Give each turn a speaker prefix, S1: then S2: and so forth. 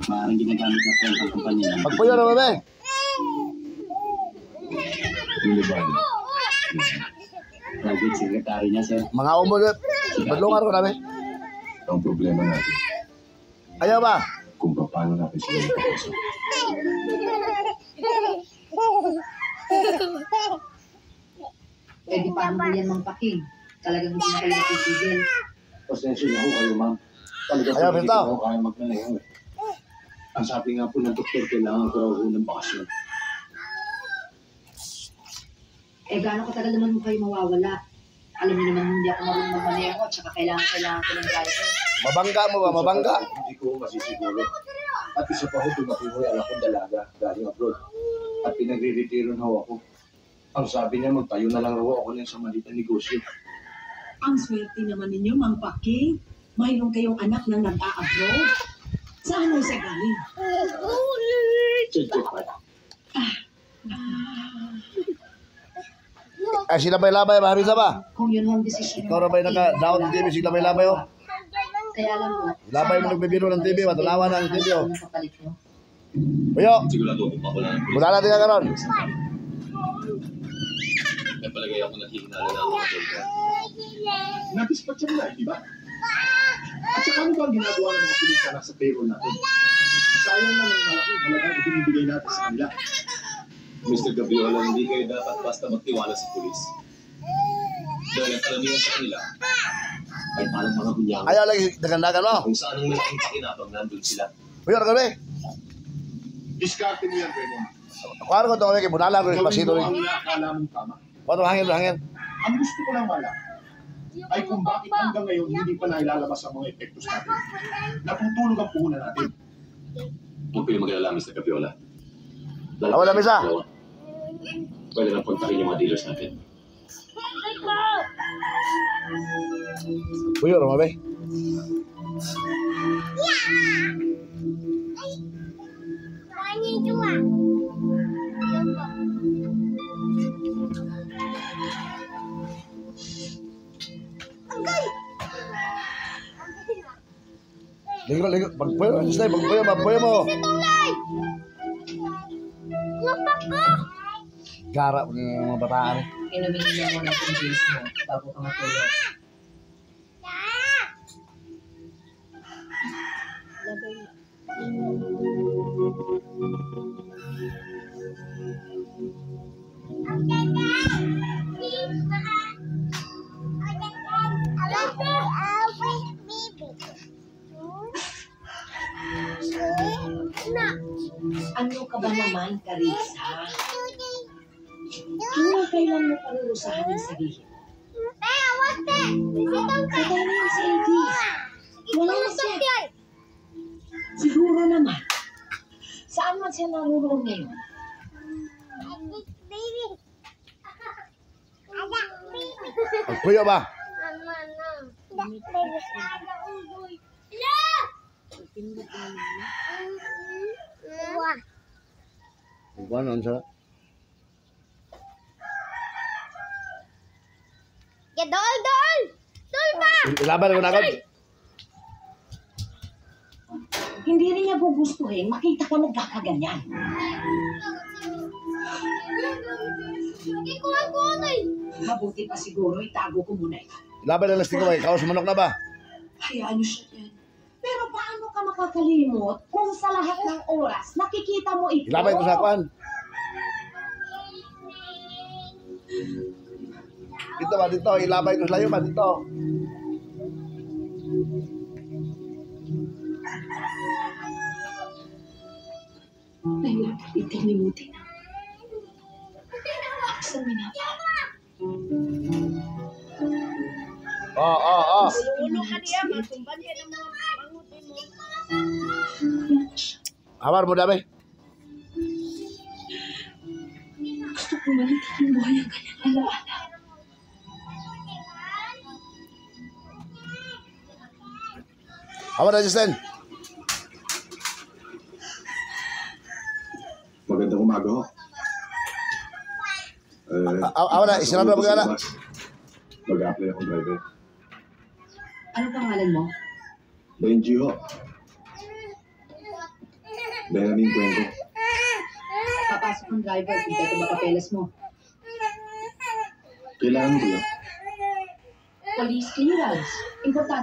S1: Maaaring ginagamit na po ang kumpanya.
S2: Magpuyo na, bebe.
S1: Hindi ba? Private secretary niya, sir.
S2: Mga umod. Badlungan ko namin.
S3: Ang problema natin,
S2: Ayaw ba?
S3: kung paano natin sila ipapasok.
S4: Eh, di paano po yan mampaking? Talagang hindi na kayo napitigil.
S3: Pasensya na ho kayo, ma'am. Talagang
S2: Ayaw,
S3: hindi
S2: Pinto.
S3: ko kaya magnalayo eh. Ang sabi nga po ng doktor, kailangan ko raw ho ng bakasyon.
S4: Eh, gaano katagal naman mo kayo mawawala? Alam niyo naman hindi ako marunong magmaneho at saka kailangan ko ng driver.
S2: Mabangga mo ba? Mabangga?
S3: Hindi ko masisiguro. At isa pa ho, dumating ho yung anak kong dalaga galing abroad. At pinagre-retiro na ho ako. Ang sabi niya, magtayo na lang raw ako ng sa maliit na negosyo.
S5: Ang swerte naman ninyo, Mang Paki. Mayroon kayong anak na nag-a-abroad. Saan ay sa galing?
S2: Ay, sila ba'y labay? Mahabisa ba?
S4: Kung yun ang desisyon
S2: Ikaw na ba'y naka-down ng TV? Sila ba'y labay, oh?
S4: Kaya lang po.
S2: Labay mo nagbibiro ng TV. Matulawan na ang TV, oh.
S4: Ano kapalit mo?
S2: Puyo!
S1: Sigurado ko pa ko lang.
S2: Mula natin ka karon.
S1: May palagay ako naghihinala na ako ng
S3: Nadispatch mo na, di ba? At saka ano ba ang ginagawa ng mga pulis na nasa payroll natin? Sayang na ng malaking halagang ibinibigay natin sa kanila.
S1: Mr. Gabiola, hindi kayo dapat basta magtiwala sa pulis. Dahil ang kalamihan sa kanila ay parang mga bunyang.
S2: Ayaw lagi dagandagan mo.
S1: Kung saan ang malaking pakinabang nandun sila.
S2: Puyo na kami.
S3: Diskarte mo yan, Raymond.
S2: Kuwari ko ito kami. Bunala ko yung
S3: Gawin
S2: pasito
S3: mo
S2: rin.
S3: ang nakakala mong tama.
S2: Paano hangin, hangin?
S3: Ang gusto ko lang malaman ay kung bakit hanggang ngayon hindi pa nailalabas ang mga epektos natin. Natutulog ang puhunan natin.
S1: Huwag kayo mag-alala, Mr. Gabiola.
S2: Wala, misa.
S1: Pwede lang puntakin yung mga dealers natin.
S2: Puyo, rumabi. Ligo, ligo. Magpuyo, Stay, magpuyo, magpuyo mo. Gara po ng mga bataan.
S4: Inumin niyo muna ng juice mo bago ka matulog. Ano ka ba naman, Carissa? Hanggang kailan mo parurusahan ang sarili mo? Kagaya na si Edis. Wala na siya. Siguro naman. Saan man siya naruroon ngayon?
S2: Magpuyo ba? Ano sa?
S6: Dol pa!
S2: Ilaban ko na agad.
S4: Hindi rin niya gugustuhin makita ka nagkakaganyan.
S6: Hindi ko ako
S4: Mabuti pa siguro itago ko muna ito.
S2: Ilaban na lasting ko ba? Ikaw sumunok na ba?
S4: Hayaan niyo siya yan. Pero paano ka makakalimot kung sa lahat ng oras nakikita mo ito?
S2: Ilaban ko sa akuan. Dito ba? Dito. Ilabay ko sa layo ba? Dito.
S4: Nailang itinimuti na. Sa minapa.
S6: Ulo ka niya, matumban ka ng mga pangutin mo.
S2: Hawar mo dami.
S4: Gusto ko malikit yung buhay ang kanyang alaala.
S2: Hawar na, Justin.
S3: Magandang umaga ho.
S2: Hawar na. Isinado na magana.
S3: Mag-a-apply akong driver.
S4: Ano pangalan mo?
S3: Benji ho. Benjamin Cuenco.
S4: Papasok ng driver, kompleto ba papeles mo?
S3: Kailangan ko yun.
S4: Police clearance. Importante